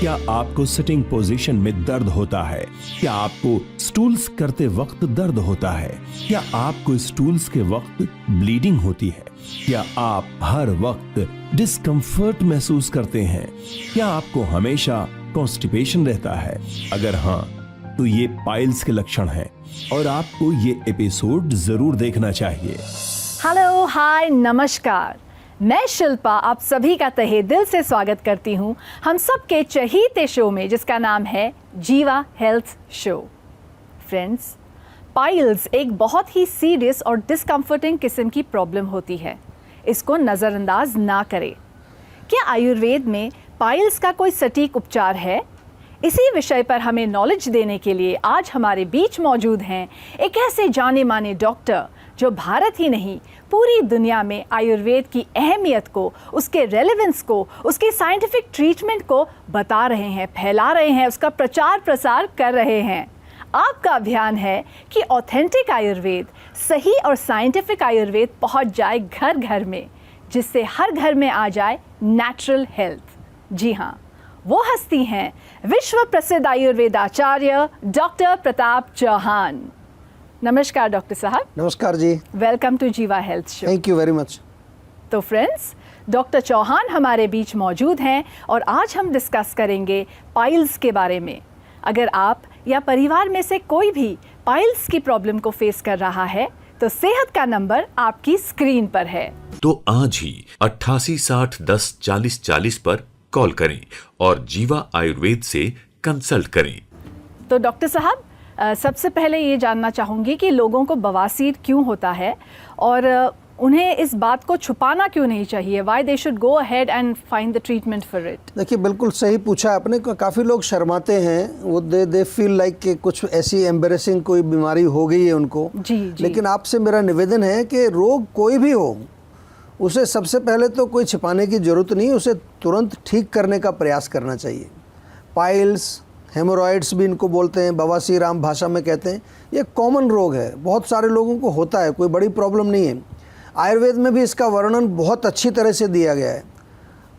क्या आपको sitting position में दर्द होता है? क्या आपको स्टूल्स करते वक्त दर्द होता है? क्या आपको स्टूल्स के वक्त ब्लीडिंग होती है? क्या आप हर वक्त डिस्कम्फर्ट महसूस करते हैं? क्या आपको हमेशा कॉन्स्टिपेशन रहता है? अगर हाँ, तो ये पाइल्स के लक्षण हैं और आपको ये एपिसोड जरूर देखना चाहिए। हेलो, हाय, नमस्कार। मैं शिल्पा आप सभी का तहे दिल से स्वागत करती हूँ हम सबके चहीते शो में, जिसका नाम है जीवा हेल्थ शो। फ्रेंड्स, पाइल्स एक बहुत ही सीरियस और डिस्कम्फर्टिंग किस्म की प्रॉब्लम होती है। इसको नज़रअंदाज ना करें। क्या आयुर्वेद में पाइल्स का कोई सटीक उपचार है? इसी विषय पर हमें नॉलेज देने के लिए आज हमारे बीच मौजूद हैं एक ऐसे जाने माने डॉक्टर जो भारत ही नहीं पूरी दुनिया में आयुर्वेद की अहमियत को, उसके रेलेवेंस को, उसके साइंटिफिक ट्रीटमेंट को बता रहे हैं, फैला रहे हैं, उसका प्रचार प्रसार कर रहे हैं। आपका अभियान है कि ऑथेंटिक आयुर्वेद, सही और साइंटिफिक आयुर्वेद पहुंच जाए घर घर में, जिससे हर घर में आ जाए नेचुरल हेल्थ। जी हाँ, वो हस्ती हैं विश्व प्रसिद्ध आयुर्वेदाचार्य डॉक्टर प्रताप चौहान। नमस्कार डॉक्टर साहब। नमस्कार जी। वेलकम टू जीवा health show. Thank you very much. तो फ्रेंड्स, डॉक्टर चौहान हमारे बीच मौजूद हैं और आज हम डिस्कस करेंगे पाइल्स के बारे में। अगर आप या परिवार में से कोई भी पाइल्स की प्रॉब्लम को फेस कर रहा है तो सेहत का नंबर आपकी स्क्रीन पर है। तो आज ही 88 60 10 40 40 पर कॉल करें और जीवा आयुर्वेद से कंसल्ट करें। तो डॉक्टर साहब, सबसे पहले ये जानना चाहूँगी कि लोगों को बवासीर क्यों होता है और उन्हें इस बात को छुपाना क्यों नहीं चाहिए? Why they should go ahead and find the treatment for it? देखिए, बिल्कुल सही पूछा आपने। काफ़ी लोग शर्माते हैं, वो दे फील लाइक कि कुछ ऐसी एम्बेरसिंग कोई बीमारी हो गई है उनको। जी। लेकिन आपसे मेरा निवेदन है कि रोग कोई भी हो, उसे सबसे पहले तो कोई छिपाने की ज़रूरत नहीं, उसे तुरंत ठीक करने का प्रयास करना चाहिए। पाइल्स, हेमोरॉइड्स भी इनको बोलते हैं, बवासीर आम भाषा में कहते हैं, ये कॉमन रोग है, बहुत सारे लोगों को होता है, कोई बड़ी प्रॉब्लम नहीं है। आयुर्वेद में भी इसका वर्णन बहुत अच्छी तरह से दिया गया है।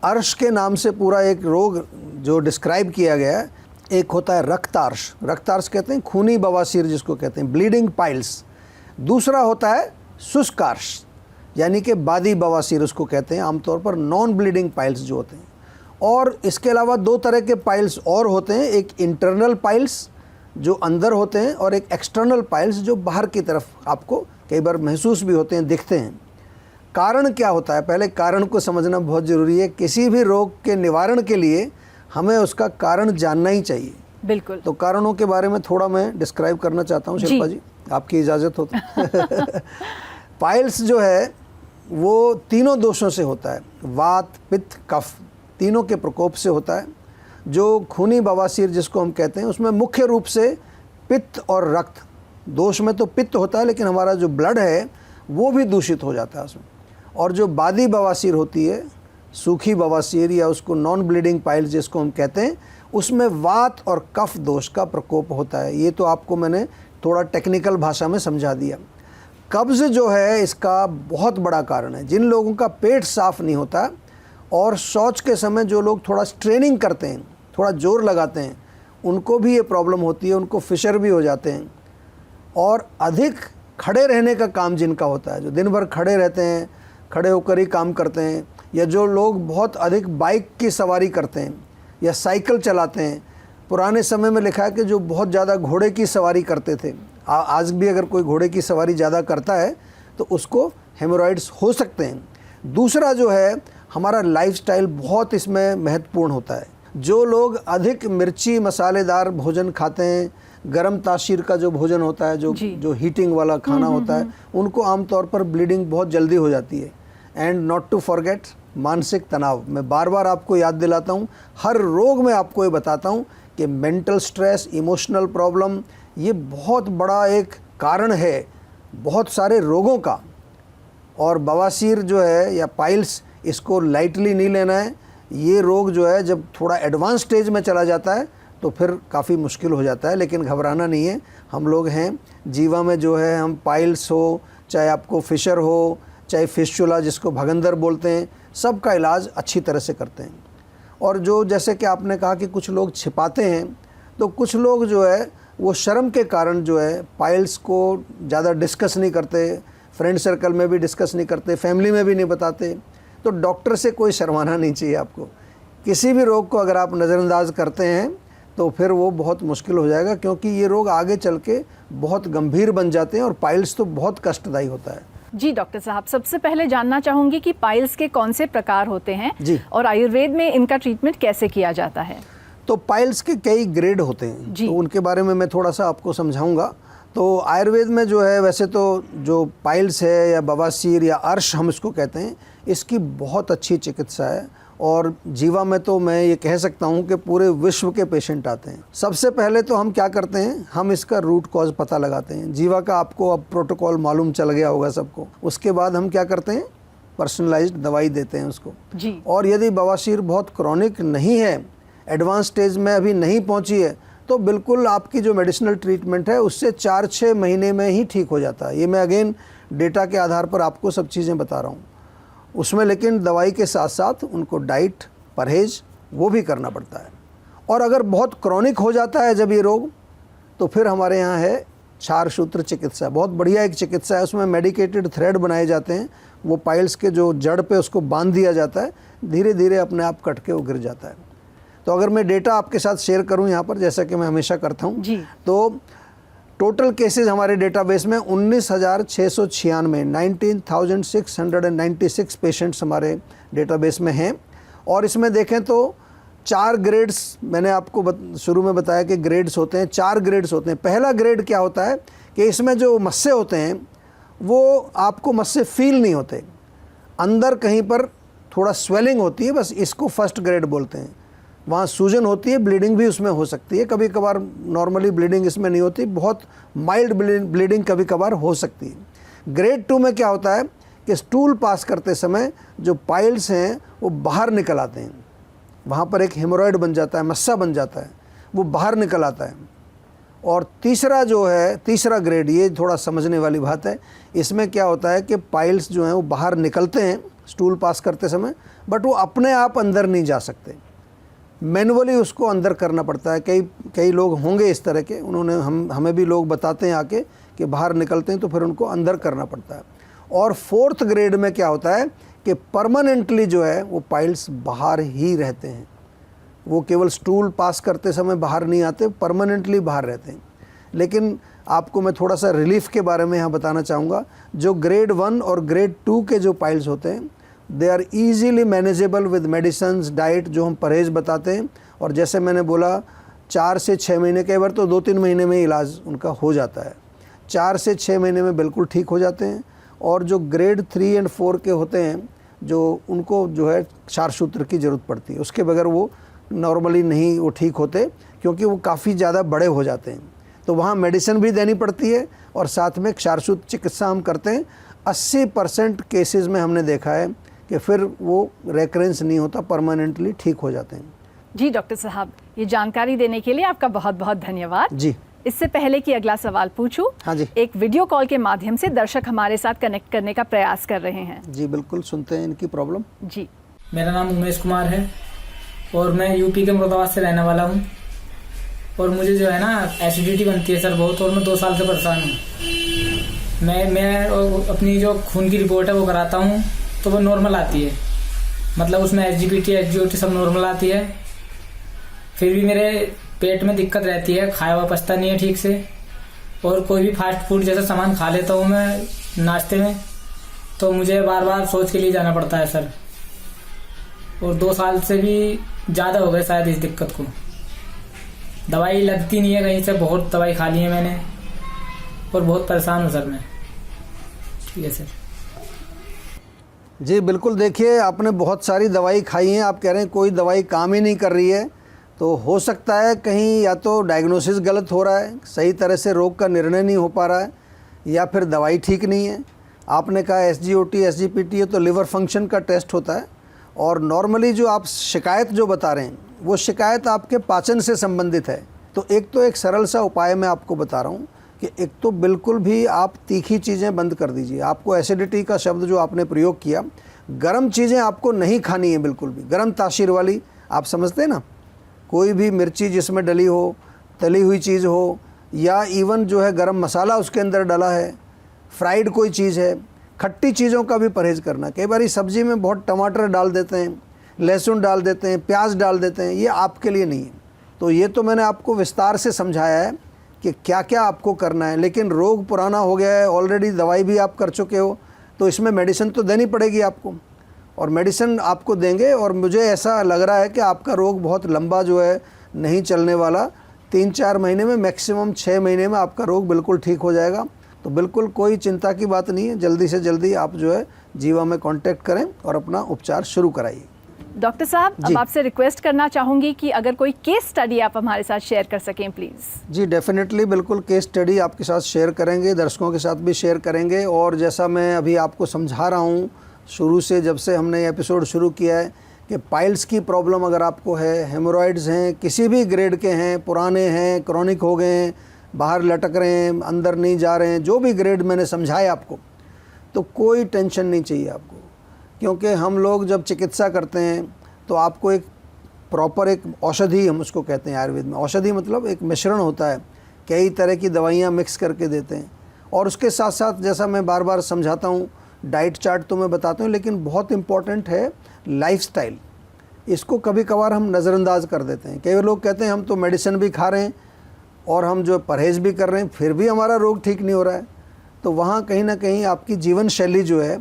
अर्श के नाम से पूरा एक रोग जो डिस्क्राइब किया गया है। एक होता है रक्तार्श, रक्तार्श कहते हैं खूनी बवासीर जिसको कहते हैं, ब्लीडिंग पाइल्स। दूसरा होता है शुष्कार्श, यानी कि बादी बवासीर उसको कहते हैं, आमतौर पर नॉन ब्लीडिंग पाइल्स जो होते हैं। और इसके अलावा दो तरह के पाइल्स और होते हैं, एक इंटरनल पाइल्स जो अंदर होते हैं और एक एक्सटर्नल पाइल्स जो बाहर की तरफ आपको कई बार महसूस भी होते हैं, दिखते हैं। कारण क्या होता है? पहले कारण को समझना बहुत ज़रूरी है। किसी भी रोग के निवारण के लिए हमें उसका कारण जानना ही चाहिए। बिल्कुल। तो कारणों के बारे में थोड़ा मैं डिस्क्राइब करना चाहता हूँ शिल्पा जी, आपकी इजाज़त हो तो। पाइल्स जो है वो तीनों दोषों से होता है, वात, पित्त, कफ, तीनों के प्रकोप से होता है। जो खूनी बवासीर जिसको हम कहते हैं, उसमें मुख्य रूप से पित्त और रक्त दोष में तो पित्त होता है, लेकिन हमारा जो ब्लड है वो भी दूषित हो जाता है उसमें। और जो बादी बवासीर होती है, सूखी बवासीर या उसको नॉन ब्लीडिंग पाइल्स जिसको हम कहते हैं, उसमें वात और कफ दोष का प्रकोप होता है। ये तो आपको मैंने थोड़ा टेक्निकल भाषा में समझा दिया। कब्ज़ जो है इसका बहुत बड़ा कारण है। जिन लोगों का पेट साफ़ नहीं होता और शौच के समय जो लोग थोड़ा स्ट्रेनिंग करते हैं, थोड़ा जोर लगाते हैं, उनको भी ये प्रॉब्लम होती है, उनको फिशर भी हो जाते हैं। और अधिक खड़े रहने का काम जिनका होता है, जो दिन भर खड़े रहते हैं, खड़े होकर ही काम करते हैं, या जो लोग बहुत अधिक बाइक की सवारी करते हैं या साइकिल चलाते हैं। पुराने समय में लिखा है कि जो बहुत ज़्यादा घोड़े की सवारी करते थे, आज भी अगर कोई घोड़े की सवारी ज़्यादा करता है तो उसको हेमोरॉइड्स हो सकते हैं। दूसरा जो है, हमारा लाइफस्टाइल बहुत इसमें महत्वपूर्ण होता है। जो लोग अधिक मिर्ची मसालेदार भोजन खाते हैं, गरम तासीर का जो भोजन होता है, जो हीटिंग वाला खाना होता है, उनको आमतौर पर ब्लीडिंग बहुत जल्दी हो जाती है। एंड नॉट टू फॉरगेट मानसिक तनाव। मैं बार बार आपको याद दिलाता हूँ, हर रोग में आपको ये बताता हूँ कि मेंटल स्ट्रेस, इमोशनल प्रॉब्लम, ये बहुत बड़ा एक कारण है बहुत सारे रोगों का। और बवासीर जो है या पाइल्स, इसको लाइटली नहीं लेना है। ये रोग जो है जब थोड़ा एडवांस स्टेज में चला जाता है तो फिर काफ़ी मुश्किल हो जाता है, लेकिन घबराना नहीं है। हम लोग हैं जीवा में जो है, हम पाइल्स हो, चाहे आपको फिशर हो, चाहे फिस्चुला जिसको भगंदर बोलते हैं, सबका इलाज अच्छी तरह से करते हैं। और जो जैसे कि आपने कहा कि कुछ लोग छिपाते हैं, तो कुछ लोग जो है वो शर्म के कारण जो है पाइल्स को ज़्यादा डिस्कस नहीं करते, फ्रेंड सर्कल में भी डिस्कस नहीं करते, फैमिली में भी नहीं बताते। तो डॉक्टर से कोई शर्माना नहीं चाहिए आपको। किसी भी रोग को अगर आप नज़रअंदाज करते हैं तो फिर वो बहुत मुश्किल हो जाएगा, क्योंकि ये रोग आगे चल के बहुत गंभीर बन जाते हैं और पाइल्स तो बहुत कष्टदायी होता है। जी डॉक्टर साहब, सबसे पहले जानना चाहूंगी कि पाइल्स के कौन से प्रकार होते हैं जी। और आयुर्वेद में इनका ट्रीटमेंट कैसे किया जाता है? तो पाइल्स के कई ग्रेड होते हैं, जी। तो उनके बारे में मैं थोड़ा सा आपको समझाऊंगा। तो आयुर्वेद में जो है, वैसे तो जो पाइल्स है या बवासीर या अर्श हम इसको कहते हैं, इसकी बहुत अच्छी चिकित्सा है। और जीवा में तो मैं ये कह सकता हूँ कि पूरे विश्व के पेशेंट आते हैं। सबसे पहले तो हम क्या करते हैं, हम इसका रूट कॉज पता लगाते हैं। जीवा का आपको अब प्रोटोकॉल मालूम चल गया होगा सबको। उसके बाद हम क्या करते हैं, पर्सनलाइज्ड दवाई देते हैं उसको। जी। और यदि बवासीर बहुत क्रॉनिक नहीं है, एडवांस स्टेज में अभी नहीं पहुंची है, तो बिल्कुल आपकी जो मेडिसिनल ट्रीटमेंट है उससे 4-6 महीने में ही ठीक हो जाता है। ये मैं अगेन डेटा के आधार पर आपको सब चीज़ें बता रहा हूँ उसमें, लेकिन दवाई के साथ साथ उनको डाइट, परहेज वो भी करना पड़ता है। और अगर बहुत क्रॉनिक हो जाता है जब ये रोग, तो फिर हमारे यहाँ है क्षार सूत्र चिकित्सा। बहुत बढ़िया एक चिकित्सा है, उसमें मेडिकेटेड थ्रेड बनाए जाते हैं, वो पाइल्स के जो जड़ पे उसको बांध दिया जाता है, धीरे धीरे अपने आप कट के वो गिर जाता है। तो अगर मैं डेटा आपके साथ शेयर करूं यहाँ पर, जैसा कि मैं हमेशा करता हूं, जी। तो टोटल केसेस हमारे डेटाबेस में 19,696 19,696 पेशेंट्स हमारे डेटाबेस में हैं। और इसमें देखें तो 4 ग्रेड्स, मैंने आपको शुरू में बताया कि ग्रेड्स होते हैं, 4 ग्रेड्स होते हैं। पहला ग्रेड क्या होता है कि इसमें जो मस्से होते हैं वो आपको मस्से फील नहीं होते, अंदर कहीं पर थोड़ा स्वेलिंग होती है, बस इसको फर्स्ट ग्रेड बोलते हैं। वहाँ सूजन होती है, ब्लीडिंग भी उसमें हो सकती है, कभी कभार नॉर्मली ब्लीडिंग इसमें नहीं होती, बहुत माइल्ड ब्लीडिंग कभी कभार हो सकती है। ग्रेड 2 में क्या होता है कि स्टूल पास करते समय जो पाइल्स हैं वो बाहर निकल आते हैं, वहाँ पर एक हेमोरॉयड बन जाता है, मस्सा बन जाता है, वो बाहर निकल आता है। और तीसरा जो है, तीसरा ग्रेड, ये थोड़ा समझने वाली बात है, इसमें क्या होता है कि पाइल्स जो हैं वो बाहर निकलते हैं स्टूल पास करते समय, बट वो अपने आप अंदर नहीं जा सकते, मैनुअली उसको अंदर करना पड़ता है। कई लोग होंगे इस तरह के, उन्होंने हमें भी लोग बताते हैं आके कि बाहर निकलते हैं, तो फिर उनको अंदर करना पड़ता है। और 4th ग्रेड में क्या होता है कि परमानेंटली जो है वो पाइल्स बाहर ही रहते हैं, वो केवल स्टूल पास करते समय बाहर नहीं आते, परमानेंटली बाहर रहते हैं। लेकिन आपको मैं थोड़ा सा रिलीफ के बारे में यहाँ बताना चाहूँगा। जो ग्रेड 1 और ग्रेड 2 के जो पाइल्स होते हैं, they are easily manageable with medicines, diet, जो हम परहेज बताते हैं। और जैसे मैंने बोला 4 से 6 महीने, कई बार तो 2-3 महीने में इलाज उनका हो जाता है, 4 से 6 महीने में बिल्कुल ठीक हो जाते हैं। और जो ग्रेड 3 और 4 के होते हैं, जो उनको जो है क्षार सूत्र की ज़रूरत पड़ती है, उसके बगैर वो नॉर्मली नहीं वो ठीक होते, क्योंकि वो काफ़ी ज़्यादा बड़े हो जाते हैं। तो वहाँ मेडिसिन भी देनी पड़ती है और साथ में क्षार सूत्र चिकित्सा हम करते हैं। 80% केसेस में हमने देखा है कि फिर वो रेकरेंस नहीं होता, परमानेंटली ठीक हो जाते हैं। जी डॉक्टर साहब, ये जानकारी देने के लिए आपका बहुत बहुत धन्यवाद। जी। इससे पहले कि अगला सवाल पूछूं, हाँ जी। एक वीडियो कॉल के माध्यम से दर्शक हमारे साथ कनेक्ट करने का प्रयास कर रहे हैं। जी बिल्कुल, सुनते हैं इनकी प्रॉब्लम। जी। मेरा नाम उमेश कुमार है और मैं यूपी के मुरादाबाद से रहने वाला हूँ। और मुझे जो है ना एसिडिटी बनती है सर बहुत, और मैं 2 साल से परेशान हूँ। मैं अपनी जो खून की रिपोर्ट है वो कराता हूँ तो वो नॉर्मल आती है, मतलब उसमें SGPT SGOT सब नॉर्मल आती है। फिर भी मेरे पेट में दिक्कत रहती है, खाया हुआ पचता नहीं है ठीक से। और कोई भी फास्ट फूड जैसा सामान खा लेता हूँ मैं नाश्ते में, तो मुझे बार बार सोच के लिए जाना पड़ता है सर। और 2 साल से भी ज़्यादा हो गए शायद इस दिक्कत को। दवाई लगती नहीं है कहीं से, बहुत दवाई खा ली है मैंने और बहुत परेशान हूँ सर मैं। ठीक है सर। जी बिल्कुल, देखिए आपने बहुत सारी दवाई खाई है, आप कह रहे हैं कोई दवाई काम ही नहीं कर रही है, तो हो सकता है कहीं या तो डायग्नोसिस गलत हो रहा है, सही तरह से रोग का निर्णय नहीं हो पा रहा है, या फिर दवाई ठीक नहीं है। आपने कहा SGOT SGPT है, तो लिवर फंक्शन का टेस्ट होता है। और नॉर्मली जो आप शिकायत जो बता रहे हैं, वो शिकायत आपके पाचन से संबंधित है। तो एक सरल सा उपाय मैं आपको बता रहा हूँ कि एक तो बिल्कुल भी आप तीखी चीज़ें बंद कर दीजिए। आपको एसिडिटी का शब्द जो आपने प्रयोग किया, गर्म चीज़ें आपको नहीं खानी है बिल्कुल भी, गर्म तासीर वाली आप समझते हैं ना, कोई भी मिर्ची जिसमें डली हो, तली हुई चीज़ हो, या इवन जो है गरम मसाला उसके अंदर डला है, फ्राइड कोई चीज़ है, खट्टी चीज़ों का भी परहेज़ करना। कई बार सब्ज़ी में बहुत टमाटर डाल देते हैं, लहसुन डाल देते हैं, प्याज डाल देते हैं, ये आपके लिए नहीं है। तो ये तो मैंने आपको विस्तार से समझाया है कि क्या क्या आपको करना है। लेकिन रोग पुराना हो गया है, ऑलरेडी दवाई भी आप कर चुके हो, तो इसमें मेडिसिन तो देनी पड़ेगी आपको, और मेडिसिन आपको देंगे। और मुझे ऐसा लग रहा है कि आपका रोग बहुत लंबा जो है नहीं चलने वाला, 3-4 महीने में, मैक्सिमम 6 महीने में आपका रोग बिल्कुल ठीक हो जाएगा। तो बिल्कुल कोई चिंता की बात नहीं है, जल्दी से जल्दी आप जो है जीवा में कांटेक्ट करें और अपना उपचार शुरू कराइए। डॉक्टर साहब, अब आपसे रिक्वेस्ट करना चाहूँगी कि अगर कोई केस स्टडी आप हमारे साथ शेयर कर सकें प्लीज़। जी डेफिनेटली, बिल्कुल केस स्टडी आपके साथ शेयर करेंगे, दर्शकों के साथ भी शेयर करेंगे। और जैसा मैं अभी आपको समझा रहा हूँ शुरू से, जब से हमने ये एपिसोड शुरू किया है, कि पाइल्स की प्रॉब्लम अगर आपको है, हेमोरॉइड्स हैं, किसी भी ग्रेड के हैं, पुराने हैं, क्रॉनिक हो गए हैं, बाहर लटक रहे हैं, अंदर नहीं जा रहे हैं, जो भी ग्रेड मैंने समझाया आपको, तो कोई टेंशन नहीं चाहिए आपको। क्योंकि हम लोग जब चिकित्सा करते हैं तो आपको एक प्रॉपर एक औषधि, हम उसको कहते हैं आयुर्वेद में, औषधि मतलब एक मिश्रण होता है, कई तरह की दवाइयाँ मिक्स करके देते हैं। और उसके साथ साथ जैसा मैं बार बार समझाता हूँ, डाइट चार्ट तो मैं बताता हूँ, लेकिन बहुत इम्पॉर्टेंट है लाइफस्टाइल। इसको कभी कभार हम नज़रअंदाज कर देते हैं। कई लोग कहते हैं हम तो मेडिसिन भी खा रहे हैं और हम जो परहेज़ भी कर रहे हैं, फिर भी हमारा रोग ठीक नहीं हो रहा है। तो वहाँ कहीं ना कहीं आपकी जीवन शैली जो है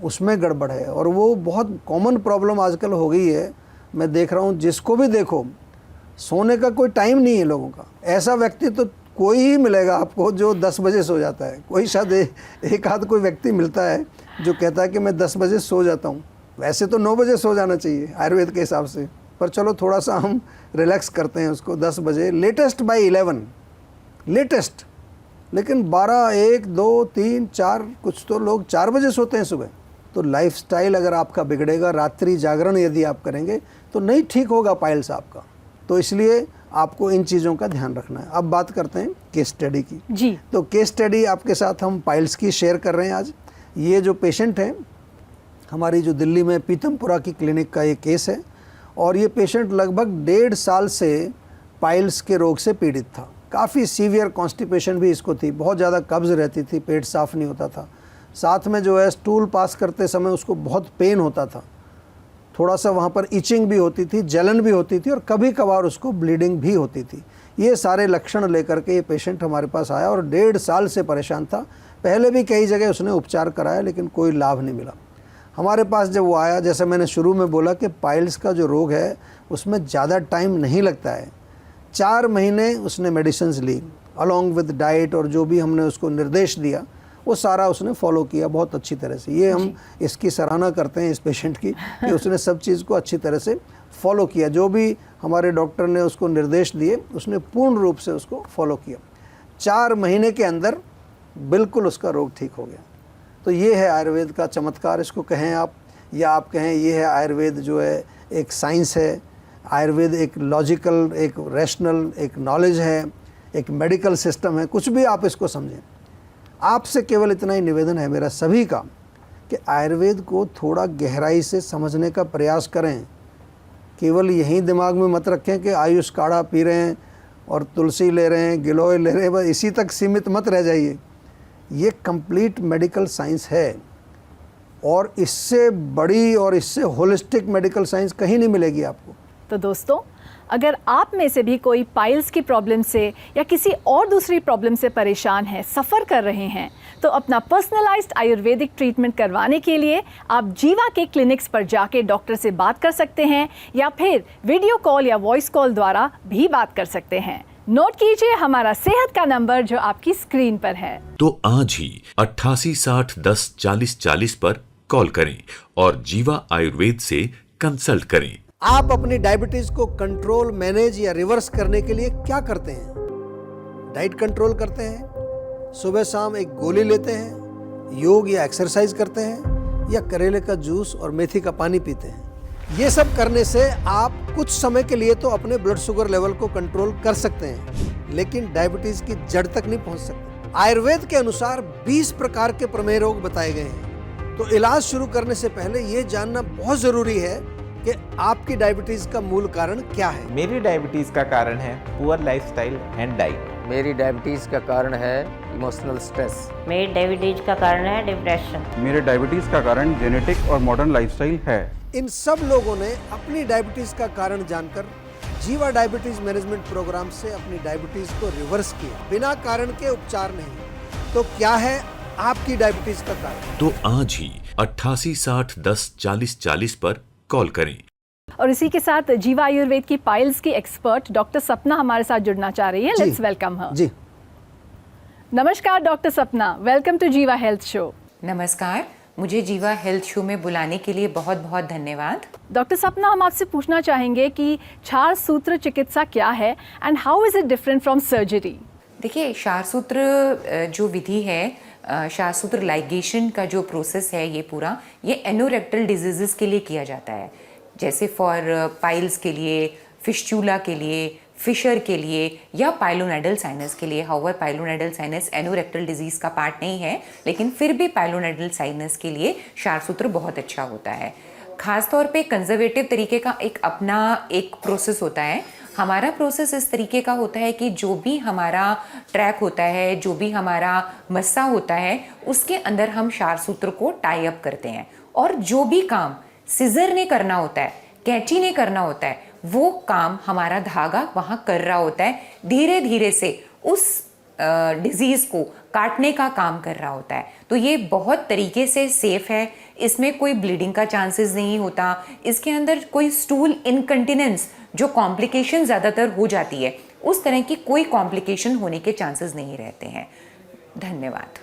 उसमें गड़बड़ है, और वो बहुत कॉमन प्रॉब्लम आजकल हो गई है। मैं देख रहा हूँ, जिसको भी देखो सोने का कोई टाइम नहीं है लोगों का। ऐसा व्यक्ति तो कोई ही मिलेगा आपको जो 10 बजे सो जाता है। कोई शायद एक आध कोई व्यक्ति मिलता है जो कहता है कि मैं 10 बजे सो जाता हूँ। वैसे तो 9 बजे सो जाना चाहिए आयुर्वेद के हिसाब से, पर चलो थोड़ा सा हम रिलैक्स करते हैं उसको, 10 बजे लेटेस्ट बाय 11 लेटेस्ट। लेकिन 12, 1, 2, 3, 4, कुछ तो लोग 4 बजे सोते हैं सुबह। तो लाइफस्टाइल अगर आपका बिगड़ेगा, रात्रि जागरण यदि आप करेंगे, तो नहीं ठीक होगा पाइल्स आपका। तो इसलिए आपको इन चीज़ों का ध्यान रखना है। अब बात करते हैं केस स्टडी की। जी, तो केस स्टडी आपके साथ हम पाइल्स की शेयर कर रहे हैं आज। ये जो पेशेंट है, हमारी जो दिल्ली में पीतमपुरा की क्लिनिक का ये केस है, और ये पेशेंट लगभग 1.5 साल से पाइल्स के रोग से पीड़ित था। काफ़ी सीवियर कॉन्स्टिपेशन भी इसको थी, बहुत ज़्यादा कब्ज़ रहती थी, पेट साफ़ नहीं होता था, साथ में जो है स्टूल पास करते समय उसको बहुत पेन होता था, थोड़ा सा वहाँ पर इचिंग भी होती थी, जलन भी होती थी, और कभी कभार उसको ब्लीडिंग भी होती थी। ये सारे लक्षण लेकर के ये पेशेंट हमारे पास आया और 1.5 साल से परेशान था। पहले भी कई जगह उसने उपचार कराया, लेकिन कोई लाभ नहीं मिला। हमारे पास जब वो आया, जैसे मैंने शुरू में बोला कि पाइल्स का जो रोग है उसमें ज़्यादा टाइम नहीं लगता है। 4 महीने उसने मेडिसिन्स ली अलॉन्ग विद डाइट, और जो भी हमने उसको निर्देश दिया वो सारा उसने फॉलो किया बहुत अच्छी तरह से। ये हम इसकी सराहना करते हैं इस पेशेंट की कि उसने सब चीज़ को अच्छी तरह से फॉलो किया। जो भी हमारे डॉक्टर ने उसको निर्देश दिए उसने पूर्ण रूप से उसको फॉलो किया। 4 महीने के अंदर बिल्कुल उसका रोग ठीक हो गया। तो ये है आयुर्वेद का चमत्कार, इसको कहें आप, या आप कहें ये है आयुर्वेद जो है एक साइंस है। आयुर्वेद एक लॉजिकल, एक रैशनल, एक नॉलेज है, एक मेडिकल सिस्टम है, कुछ भी आप इसको समझें। आपसे केवल इतना ही निवेदन है मेरा सभी का कि आयुर्वेद को थोड़ा गहराई से समझने का प्रयास करें। केवल यहीं दिमाग में मत रखें कि आयुष काढ़ा पी रहे हैं और तुलसी ले रहे हैं, गिलोय ले रहे हैं, बस इसी तक सीमित मत रह जाइए। ये कंप्लीट मेडिकल साइंस है, और इससे बड़ी और इससे होलिस्टिक मेडिकल साइंस कहीं नहीं मिलेगी आपको। तो दोस्तों, अगर आप में से भी कोई पाइल्स की प्रॉब्लम से या किसी और दूसरी प्रॉब्लम से परेशान है, सफ़र कर रहे हैं, तो अपना पर्सनलाइज्ड आयुर्वेदिक ट्रीटमेंट करवाने के लिए आप जीवा के क्लिनिक्स पर जाके डॉक्टर से बात कर सकते हैं, या फिर वीडियो कॉल या वॉइस कॉल द्वारा भी बात कर सकते हैं। नोट कीजिए हमारा सेहत का नंबर जो आपकी स्क्रीन पर है। तो आज ही 88 60 10 40 40 पर कॉल करें और जीवा आयुर्वेद से कंसल्ट करें। आप अपनी डायबिटीज को कंट्रोल, मैनेज या रिवर्स करने के लिए क्या करते हैं? डाइट कंट्रोल करते हैं, सुबह शाम एक गोली लेते हैं, योग या एक्सरसाइज करते हैं, या करेले का जूस और मेथी का पानी पीते हैं? ये सब करने से आप कुछ समय के लिए तो अपने ब्लड शुगर लेवल को कंट्रोल कर सकते हैं, लेकिन डायबिटीज की जड़ तक नहीं पहुंच सकते। आयुर्वेद के अनुसार 20 प्रकार के प्रमेय रोग बताए गए हैं। तो इलाज शुरू करने से पहले ये जानना बहुत जरूरी है कि आपकी डायबिटीज का मूल कारण क्या है। मेरी डायबिटीज का कारण है पुअर लाइफस्टाइल एंड डाइट। मेरी डायबिटीज़ का कारण है इमोशनल स्ट्रेस। मेरी डायबिटीज का कारण है डिप्रेशन। मेरे डायबिटीज का कारण जेनेटिक और मॉडर्न लाइफस्टाइल है। इन सब लोगों ने अपनी डायबिटीज का कारण जानकर जीवा डायबिटीज मैनेजमेंट प्रोग्राम से अपनी डायबिटीज को रिवर्स किया, बिना कारण के उपचार नहीं। तो क्या है आपकी डायबिटीज का कारण? तो आज ही 88 60 10 40 40 पर कॉल करें। और इसी के साथ जीवा आयुर्वेद की पाइल्स की एक्सपर्ट डॉक्टर सपना हमारे साथ जुड़ना चाह रही है। जी। लेट्स वेलकम हर। जी नमस्कार डॉक्टर सपना, वेलकम टू जीवा हेल्थ शो। नमस्कार, मुझे जीवा हेल्थ शो में बुलाने के लिए बहुत बहुत धन्यवाद। डॉक्टर सपना, हम आपसे पूछना चाहेंगे कि क्षार सूत्र चिकित्सा क्या है and how is it different from surgery? देखिए, क्षार सूत्र जो विधि है, क्षार सूत्र लाइगेशन का जो प्रोसेस है, ये पूरा ये एनोरेक्टल डिजीजेस के लिए किया जाता है, जैसे फॉर पाइल्स के लिए, फिस्चूला के लिए, फिशर के लिए या पाइलोनेडल साइनस के लिए। हाउएवर पाइलोनेडल साइनस एनोरेक्टल डिजीज का पार्ट नहीं है, लेकिन फिर भी पाइलोनेडल साइनस के लिए क्षार सूत्र बहुत अच्छा होता है। खासतौर पे कंजर्वेटिव तरीके का एक अपना एक प्रोसेस होता है। हमारा प्रोसेस इस तरीके का होता है कि जो भी हमारा ट्रैक होता है, जो भी हमारा मस्सा होता है, उसके अंदर हम क्षार सूत्र को टाई अप करते हैं, और जो भी काम सिजर ने करना होता है, कैंची ने करना होता है, वो काम हमारा धागा वहाँ कर रहा होता है। धीरे धीरे से उस डिजीज़ को काटने का काम कर रहा होता है। तो ये बहुत तरीके से सेफ है, इसमें कोई ब्लीडिंग का चांसेस नहीं होता, इसके अंदर कोई स्टूल इनकंटिनेंस जो कॉम्प्लिकेशन ज़्यादातर हो जाती है, उस तरह की कोई कॉम्प्लिकेशन होने के चांसेस नहीं रहते हैं। धन्यवाद।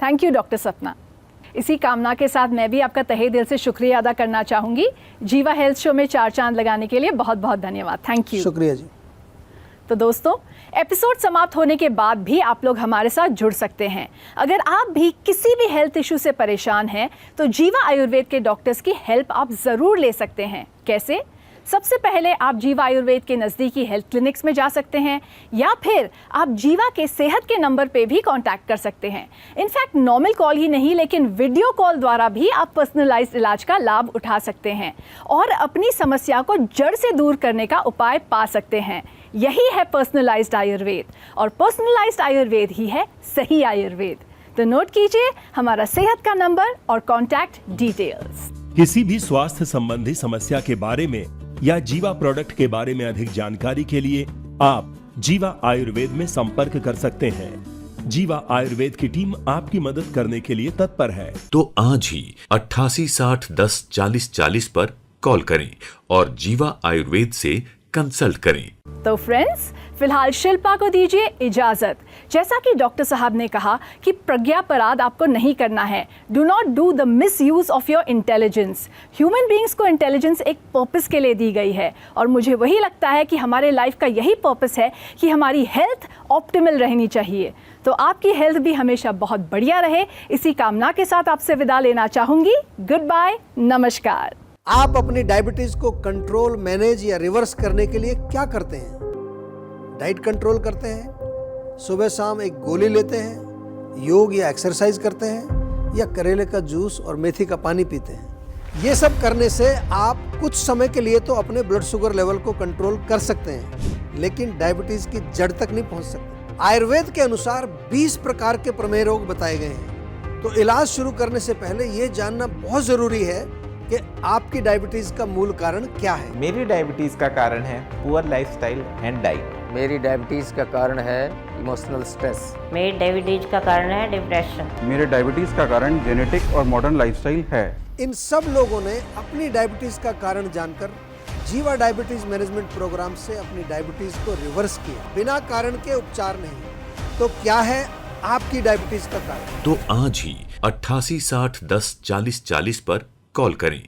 थैंक यू डॉक्टर सपना। इसी कामना के साथ मैं भी आपका तहे दिल से शुक्रिया अदा करना चाहूँगी। जीवा हेल्थ शो में 4 चांद लगाने के लिए बहुत बहुत धन्यवाद। Thank you. शुक्रिया जी। तो दोस्तों, एपिसोड समाप्त होने के बाद भी आप लोग हमारे साथ जुड़ सकते हैं। अगर आप भी किसी भी हेल्थ इशू से परेशान हैं तो जीवा आयुर्वेद के डॉक्टर्स की हेल्प आप ज़रूर ले सकते हैं। कैसे? सबसे पहले आप जीवा आयुर्वेद के नज़दीकी हेल्थ क्लिनिक्स में जा सकते हैं, या फिर आप जीवा के सेहत के नंबर पे भी कांटेक्ट कर सकते हैं। इनफैक्ट नॉर्मल कॉल ही नहीं, लेकिन वीडियो कॉल द्वारा भी आप पर्सनलाइज्ड इलाज का लाभ उठा सकते हैं और अपनी समस्या को जड़ से दूर करने का उपाय पा सकते हैं। यही है पर्सनलाइज्ड आयुर्वेद, और पर्सनलाइज्ड आयुर्वेद ही है सही आयुर्वेद। तो नोट कीजिए हमारा सेहत का नंबर और कॉन्टैक्ट डिटेल्स। किसी भी स्वास्थ्य संबंधी समस्या के बारे में या जीवा प्रोडक्ट के बारे में अधिक जानकारी के लिए आप जीवा आयुर्वेद में संपर्क कर सकते हैं। जीवा आयुर्वेद की टीम आपकी मदद करने के लिए तत्पर है। तो आज ही 88 60 10 40 40 पर कॉल करें और जीवा आयुर्वेद से कंसल्ट करें। तो फ्रेंड्स, फिलहाल शिल्पा को दीजिए इजाजत। जैसा कि डॉक्टर साहब ने कहा कि प्रज्ञापराध आपको नहीं करना है। Do not do the miss use of your intelligence. Human beings को इंटेलिजेंस एक पर्पस के लिए दी गई है, और मुझे वही लगता है कि हमारे लाइफ का यही पर्पस है कि हमारी हेल्थ ऑप्टिमल रहनी चाहिए। तो आपकी हेल्थ भी हमेशा बहुत बढ़िया रहे, इसी कामना के साथ आपसे विदा लेना चाहूंगी। गुड बाय, नमस्कार। आप अपनी डायबिटीज को कंट्रोल, मैनेज या रिवर्स करने के लिए क्या करते हैं? डाइट कंट्रोल करते हैं, सुबह शाम एक गोली लेते हैं, योग या एक्सरसाइज करते हैं, या करेले का जूस और मेथी का पानी पीते हैं? ये सब करने से आप कुछ समय के लिए तो अपने ब्लड शुगर लेवल को कंट्रोल कर सकते हैं, लेकिन डायबिटीज की जड़ तक नहीं पहुंच सकते। आयुर्वेद के अनुसार 20 प्रकार के प्रमेय रोग बताए गए हैं। तो इलाज शुरू करने से पहले ये जानना बहुत जरूरी है कि आपकी डायबिटीज का मूल कारण क्या है। मेरी डायबिटीज का कारण है पुअर लाइफस्टाइल एंड डाइट। मेरी डायबिटीज़ का कारण है इमोशनल स्ट्रेस। मेरी डायबिटीज का कारण है डिप्रेशन। मेरे डायबिटीज का कारण जेनेटिक और मॉडर्न लाइफस्टाइल है। इन सब लोगों ने अपनी डायबिटीज का कारण जानकर जीवा डायबिटीज मैनेजमेंट प्रोग्राम से अपनी डायबिटीज को रिवर्स किया, बिना कारण के उपचार नहीं। तो क्या है आपकी डायबिटीज का कारण? तो आज ही 88 60 10 40 40 पर कॉल करें